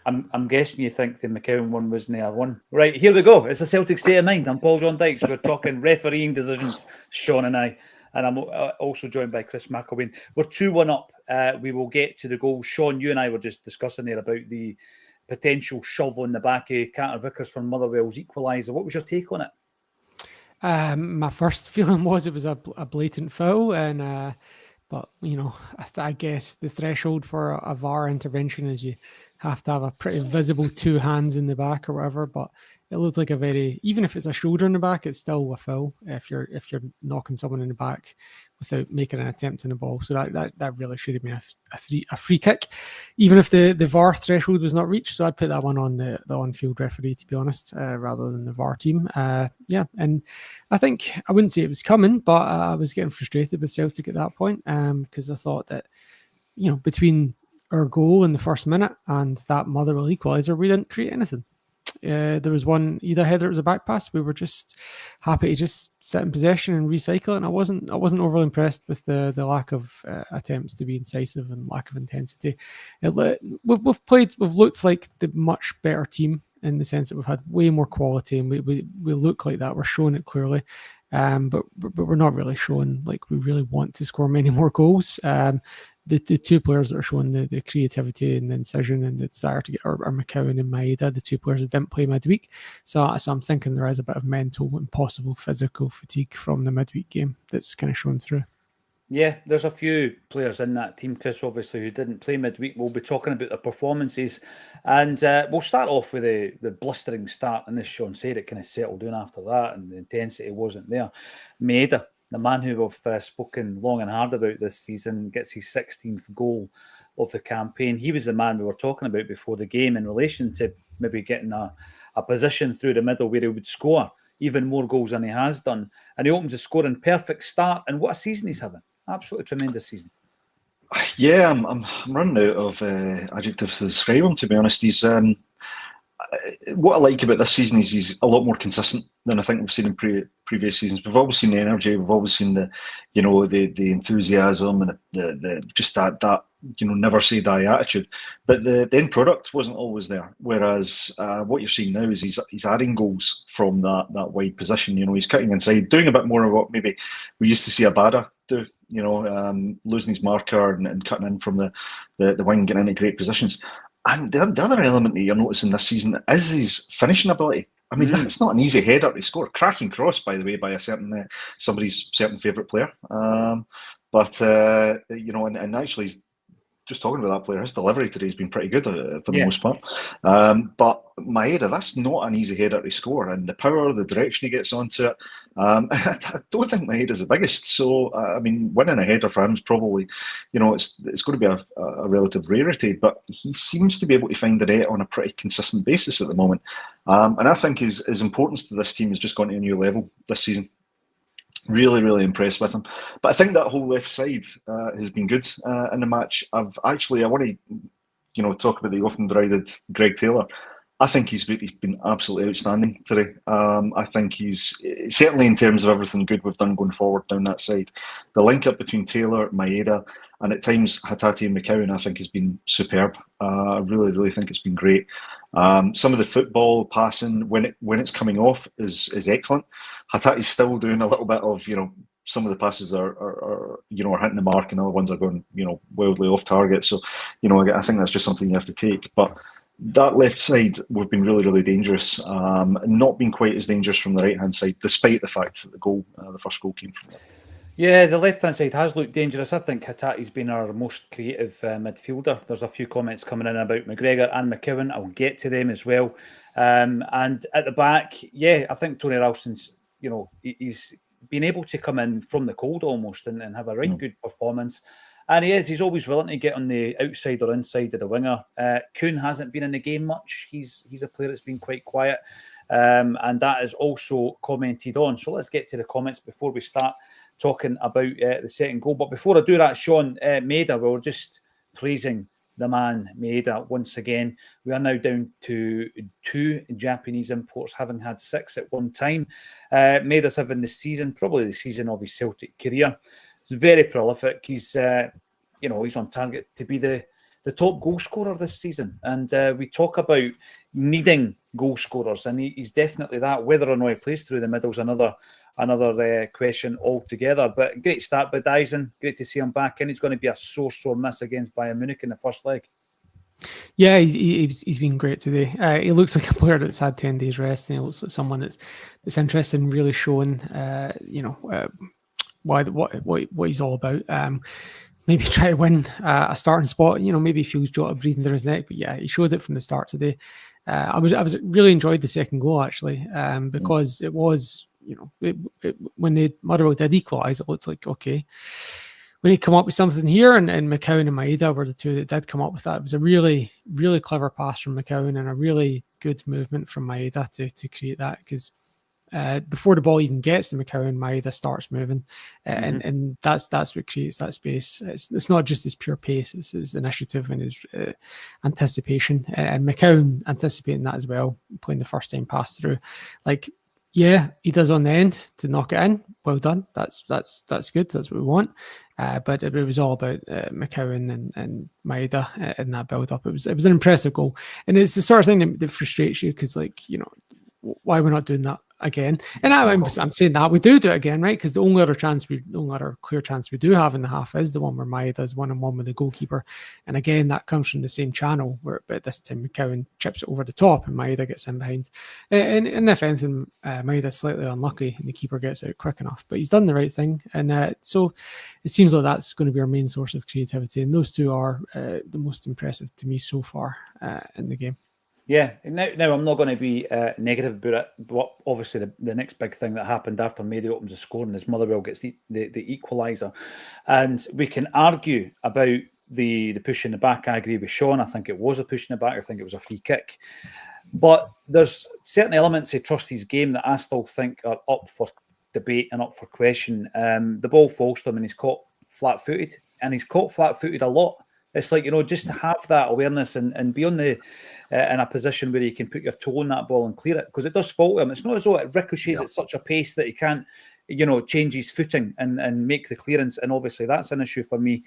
I'm guessing you think the McKeown one wasn't the one. Right, here we go. It's a Celtic state of mind. I'm Paul John Dykes. We're talking refereeing decisions, Sean and I. And I'm also joined by Chris McElwain. We're 2-1 up. We will get to the goal. Sean, you and I were just discussing there about the potential shove on the back of Carter Vickers from Motherwell's equaliser. What was your take on it? My first feeling was it was a blatant foul, and but I guess the threshold for a VAR intervention is you have to have a pretty visible two hands in the back or whatever. But it looked like even if it's a shoulder in the back, it's still a foul if you're knocking someone in the back without making an attempt on the ball. So that really should have been a free kick, even if the VAR threshold was not reached. So I'd put that one on the on-field referee, to be honest, rather than the VAR team. And I think I wouldn't say it was coming, but I was getting frustrated with Celtic at that point because I thought that between our goal in the first minute and that Motherwell equaliser, we didn't create anything. There was one Idah header, it was a back pass. We were just happy to just sit in possession and recycle, and I wasn't overly impressed with the lack of attempts to be incisive and lack of intensity. We've looked like the much better team in the sense that we've had way more quality, and we look like that. We're showing it clearly, but we're not really showing like we really want to score many more goals. The two players that are showing the creativity and the incision and the desire to get are McKeown and Maeda, the two players that didn't play midweek. So I'm thinking there is a bit of mental and possible physical fatigue from the midweek game that's kind of shown through. Yeah, there's a few players in that team, Chris, obviously, who didn't play midweek. We'll be talking about their performances. And we'll start off with the blistering start. And as Sean said, it kind of settled down after that and the intensity wasn't there. Maeda, the man who we've spoken long and hard about this season, gets his 16th goal of the campaign. He was the man we were talking about before the game in relation to maybe getting a position through the middle where he would score even more goals than he has done. And he opens the scoring perfect start. And what a season he's having. Absolutely tremendous season. Yeah, I'm running out of adjectives to describe him, to be honest. He's what I like about this season is he's a lot more consistent than I think we've seen in previous seasons. We've always seen the energy, we've always seen the enthusiasm and the just that never say die attitude. But the end product wasn't always there. Whereas what you're seeing now is he's adding goals from that wide position. He's cutting inside, doing a bit more of what maybe we used to see Maeda do. Losing his marker and cutting in from the wing, getting into great positions. And the other element that you're noticing this season is his finishing ability. I mean, it's not an easy header to score. Cracking cross, by the way, by somebody's certain favourite player. And actually, just talking about that player, his delivery today has been pretty good for the most part. But Maeda, that's not an easy header to score, and the power, the direction he gets onto it. I don't think Maeda's the biggest, so winning a header for him is probably, it's going to be a relative rarity. But he seems to be able to find the net on a pretty consistent basis at the moment, and I think his importance to this team has just gone to a new level this season. Really, really impressed with him. But I think that whole left side has been good in the match. I want to, talk about the often derided Greg Taylor. I think he's been absolutely outstanding today. I think he's certainly in terms of everything good we've done going forward down that side. The link up between Taylor, Maeda, and at times Hatate and McKeown, I think has been superb. I really, really think it's been great. Some of the football passing when it's coming off is excellent. Hatate's still doing a little bit of some of the passes are hitting the mark and other ones are going wildly off target. So I think that's just something you have to take. But that left side we've been really, really dangerous. Not been quite as dangerous from the right hand side, despite the fact that the first goal came from there. Yeah, the left-hand side has looked dangerous. I think Hatate's been our most creative midfielder. There's a few comments coming in about McGregor and McKeown. I'll get to them as well. And at the back, I think Tony Ralston's, he's been able to come in from the cold almost and have a right good performance. And he's always willing to get on the outside or inside of the winger. Kuhn hasn't been in the game much. He's a player that's been quite quiet. And that is also commented on. So let's get to the comments before we start talking about the second goal. But before I do that, Sean, Maeda, we were just praising the man, Maeda, once again. We are now down to 2 Japanese imports, having had 6 at one time. Maeda's having probably the season of his Celtic career. He's very prolific. He's, he's on target to be the the top goal scorer this season. And we talk about needing goal scorers, and he's definitely that. Whether or not he plays through the middle is another question altogether. But great start by Dyson. Great to see him back in. He's going to be a sore miss against Bayern Munich in the first leg. Yeah, he's been great today. He looks like a player that's had 10 days rest, and he looks like someone that's interested in really showing, what he's all about. Maybe try to win a starting spot. Maybe he feels jot of breathing through his neck, but yeah, he showed it from the start today. I was really enjoyed the second goal actually, because it was, when Motherwell did equalise, it looked like, okay, we need to come up with something here, and McCowan and Maeda were the two that did come up with that. It was a really, really clever pass from McCowan and a really good movement from Maeda to create that, because before the ball even gets to McCowan, Maeda starts moving, and that's what creates that space. It's not just his pure pace; it's his initiative and his anticipation. And McCowan anticipating that as well, playing the first time pass through, yeah, he does on the end to knock it in. Well done. That's good. That's what we want. But it was all about McCowan and Maeda in that build up. It was an impressive goal, and it's the sort of thing that frustrates you, because why we're not doing that again. And I'm saying that we do it again, right? Because the only other clear chance we do have in the half is the one where Maeda's 1-on-1 with the goalkeeper. And again, that comes from the same channel, but this time McCowan chips it over the top and Maeda gets in behind. And if anything, Maeda's slightly unlucky and the keeper gets out quick enough. But he's done the right thing. And so it seems like that's going to be our main source of creativity. And those two are the most impressive to me so far in the game. Yeah, now I'm not going to be negative about it, but obviously the next big thing that happened after Maeda opens the scoring is Motherwell gets the equaliser. And we can argue about the push in the back. I agree with Sean. I think it was a push in the back. I think it was a free kick. But there's certain elements of Trusty's game that I still think are up for debate and up for question. The ball falls to him and he's caught flat-footed. And he's caught flat-footed a lot. It's like, just to have that awareness and be on in a position where you can put your toe on that ball and clear it, because it does fall to him. It's not as though it ricochets at such a pace that he can't, change his footing and make the clearance. And obviously that's an issue for me,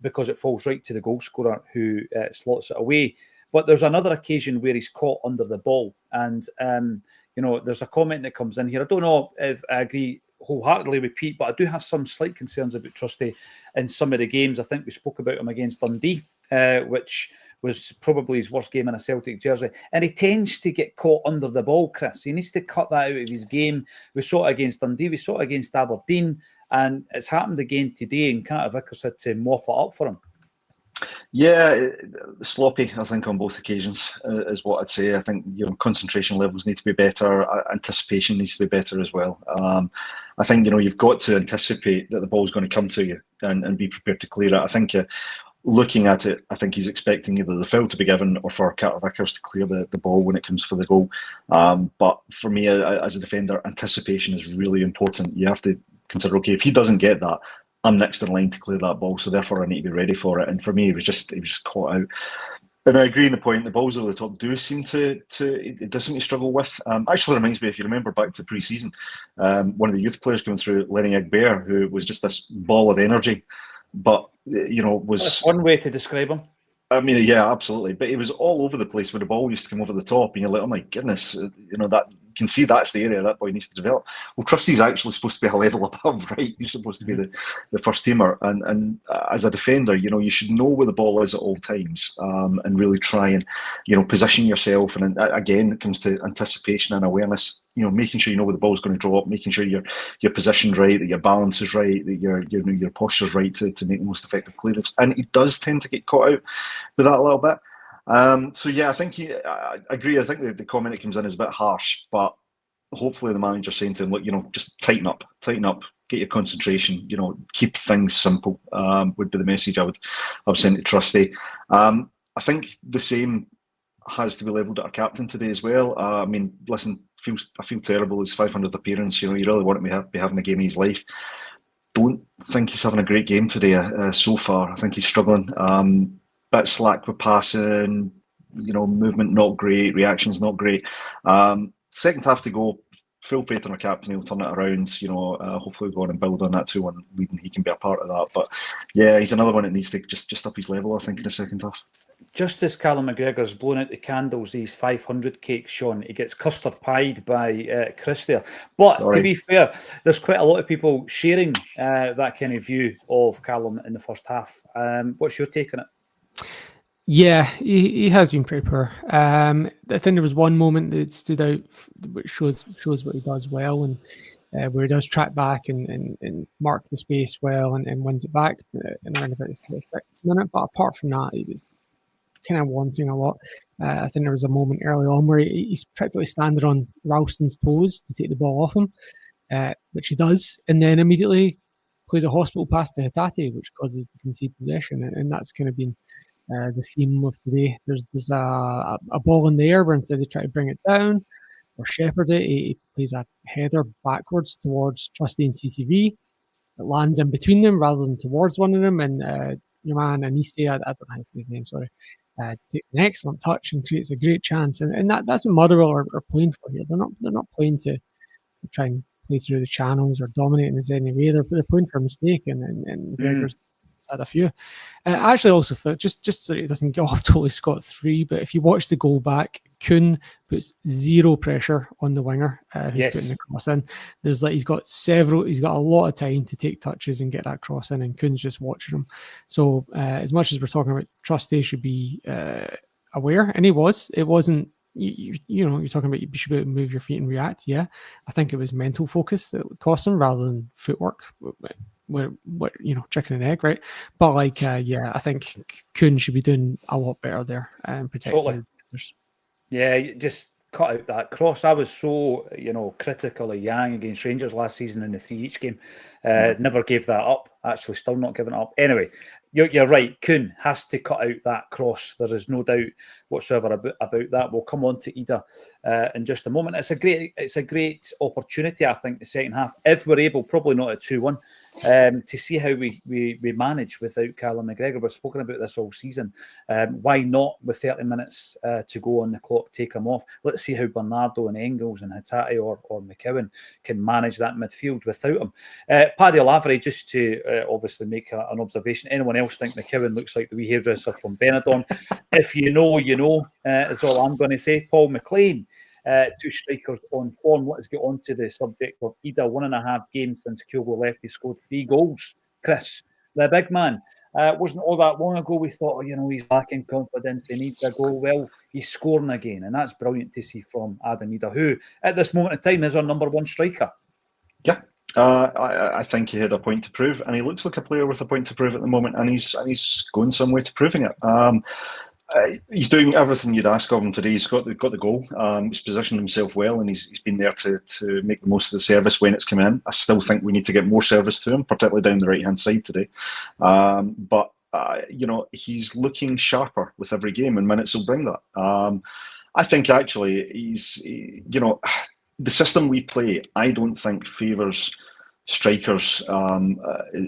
because it falls right to the goal scorer who slots it away. But there's another occasion where he's caught under the ball. And, there's a comment that comes in here. I don't know if I agree wholeheartedly with Pete, but I do have some slight concerns about Trusty in some of the games. I think we spoke about him against Dundee, which was probably his worst game in a Celtic jersey. And he tends to get caught under the ball, Chris. He needs to cut that out of his game. We saw it against Dundee, we saw it against Aberdeen, and it's happened again today, and Carter Vickers had to mop it up for him. Yeah, sloppy, I think, on both occasions is what I'd say. I think concentration levels need to be better. Anticipation needs to be better as well. I think you've got to anticipate that the ball's going to come to you and be prepared to clear it. I think looking at it, I think he's expecting either the foul to be given or for Carter Vickers to clear the ball when it comes for the goal. But for me, as a defender, anticipation is really important. You have to consider, okay, if he doesn't get that, I'm next in line to clear that ball, so therefore I need to be ready for it. And for me, he was just caught out. And I agree in the point, the balls over the top do seem to struggle with. Actually reminds me, if you remember back to pre-season, one of the youth players coming through, Lenny Agbert, who was just this ball of energy, but was... That's one way to describe him. I mean, yeah, absolutely. But it was all over the place where the ball used to come over the top, and you're like, oh my goodness, that you can see that's the area that boy needs to develop. Well, Trusty's actually supposed to be a level above, right? He's supposed to be the first teamer, and as a defender, you should know where the ball is at all times, and really try and position yourself. And again, it comes to anticipation and awareness. Making sure you know where the ball's going to drop, making sure you're positioned right, that your balance is right, that your posture's right to make the most effective clearance. And he does tend to get caught out with that a little bit. So yeah, I think I agree. I think the comment that comes in is a bit harsh, but hopefully the manager's saying to him, look, just tighten up, get your concentration, keep things simple. Would be the message I would send to Trusty. I think the same has to be levelled at our captain today as well. I mean, listen, I feel terrible. His 500th appearance. You really want him to be having a game of his life. Don't think he's having a great game today so far. I think he's struggling. Bit slack with passing. Movement not great. Reactions not great. Second half to go. full faith in our captain. He'll turn it around. Hopefully go on and build on that 2-1 lead, and he can be a part of that. But yeah, he's another one that needs to just up his level, I think, in the second half. Just as Callum McGregor's blown out the candles, these 500 cakes, Sean, he gets custard pied by Chris there. But to be fair, there's quite a lot of people sharing that kind of view of Callum in the first half. What's your take on it? Yeah, he has been pretty poor. I think there was one moment that stood out, which shows what he does well, and where he does track back and mark the space well and wins it back in around about the 6th minute. But apart from that, he was kind of wanting a lot. I think there was a moment early on where he's practically standing on Ralston's toes to take the ball off him, which he does, and then immediately plays a hospital pass to Hatate, which causes the concede possession, and that's kind of been the theme of today. There's a ball in the air where instead they try to bring it down or shepherd it, he plays a header backwards towards Trusty and CCV. It lands in between them rather than towards one of them, and your man Aniste, I don't know how to say his name, sorry, takes an excellent touch and creates a great chance. And that's what Motherwell are playing for here. They're not playing to try and play through the channels or dominate in any way. They're playing for a mistake, and Gregor's had a few. I actually also felt, just so it doesn't get off totally scot-free, but if you watch the goal back, Kuhn puts zero pressure on the winger who's putting the cross in. He's got a lot of time to take touches and get that cross in, and Kuhn's just watching him. So as much as we're talking about Trusty should be aware, and it wasn't, you're talking about you should be able to move your feet and react. Yeah, I think it was mental focus that cost him rather than footwork. What chicken and egg, right? But I think Kuhn should be doing a lot better there and protecting the defenders. Yeah, just cut out that cross. I was so critical of Yang against Rangers last season in the 3-each game. Never gave that up. Actually, still not giving it up. Anyway, you're right. Kuhn has to cut out that cross. There is no doubt whatsoever about that. We'll come on to Idah in just a moment. It's a great opportunity, I think, the second half, if we're able, probably not at 2-1. To see how we manage without Callum McGregor. We've spoken about this all season. Why not, with 30 minutes to go on the clock, take him off? Let's see how Bernardo and Engels and Hatate or McKeown can manage that midfield without him. Paddy Lavery, just to obviously make an observation. Anyone else think McKeown looks like the wee hairdresser from Benidorm? If you know, you know, is all I'm going to say. Paul McLean. 2 strikers on form. Let's get on to the subject of Idah. 1.5 games since Kyogo left. He scored 3 goals. Chris, the big man. Wasn't all that long ago we thought, he's lacking confidence. He needs a goal. Well, he's scoring again, and that's brilliant to see from Adam Idah, who at this moment in time is our number 1 striker. Yeah. I think he had a point to prove, and he looks like a player with a point to prove at the moment, and he's going some way to proving it. He's doing everything you'd ask of him today. He's got the goal. He's positioned himself well, and he's been there to make the most of the service when it's come in. I still think we need to get more service to him, particularly down the right-hand side today. But he's looking sharper with every game, and minutes will bring that. I think actually the system we play, I don't think favours strikers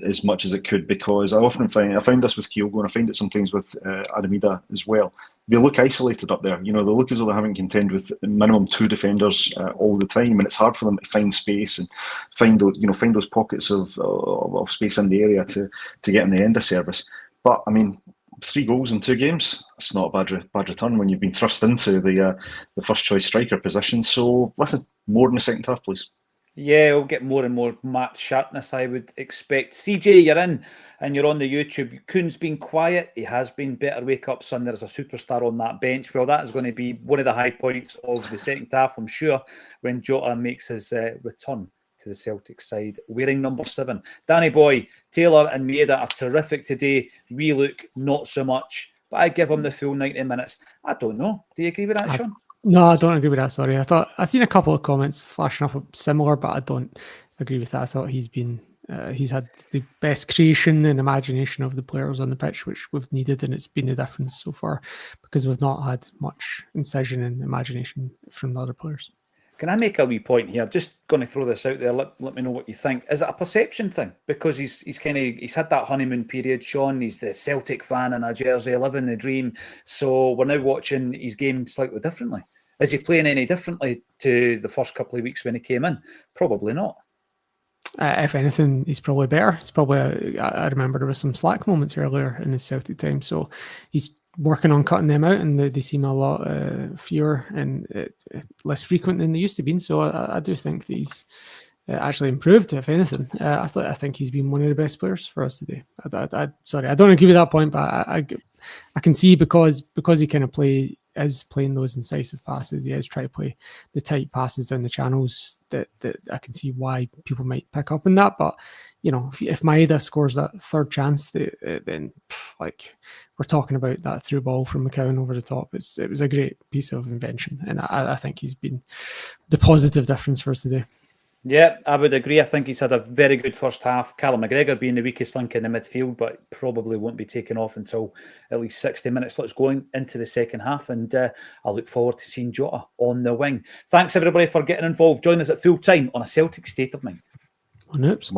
as much as it could, because I found this with Kyogo, and I find it sometimes with Adam Idah as well. They look isolated up there. They look as though they're having to contend with minimum 2 defenders all the time, and it's hard for them to find space and find those pockets of space in the area to get in the end of service. But I mean, 3 goals in 2 games, it's not a bad return when you've been thrust into the first choice striker position. So listen, more in the second half, please. Yeah, we'll get more and more match sharpness, I would expect. CJ, you're in and you're on the YouTube. Kuhn's been quiet. He has been better. Wake up, son. There's a superstar on that bench. Well, that is going to be one of the high points of the second half, I'm sure, when Jota makes his return to the Celtic side, wearing number 7. Danny Boy, Taylor and Maeda are terrific today. We look not so much, but I give him the full 90 minutes. I don't know. Do you agree with that, Sean? No, I don't agree with that. Sorry, I've seen a couple of comments flashing up similar, but I don't agree with that. I thought he's had the best creation and imagination of the players on the pitch, which we've needed, and it's been the difference so far because we've not had much incision and imagination from the other players. Can I make a wee point here? Just going to throw this out there. Let me know what you think. Is it a perception thing? Because he's had that honeymoon period, Sean. He's the Celtic fan in a jersey, living the dream. So we're now watching his game slightly differently. Is he playing any differently to the first couple of weeks when he came in? Probably not. If anything, he's probably better. It's probably, I remember there was some slack moments earlier in his Celtic time, so he's working on cutting them out, and they seem a lot fewer and less frequent than they used to be. So I do think that he's actually improved, if anything. I think he's been one of the best players for us today. Sorry, I don't agree with that point, but I can see because he kind of is playing those incisive passes. He is trying to play the tight passes down the channels that I can see why people might pick up on that. But, you know, if Maeda scores that third chance, then like we're talking about that through ball from McCowan over the top. It was a great piece of invention. And I think he's been the positive difference for us today. Yeah, I would agree. I think he's had a very good first half. Callum McGregor being the weakest link in the midfield, but probably won't be taken off until at least 60 minutes. Let's go into the second half, and I look forward to seeing Jota on the wing. Thanks, everybody, for getting involved. Join us at full time on A Celtic State of Mind. One hoops.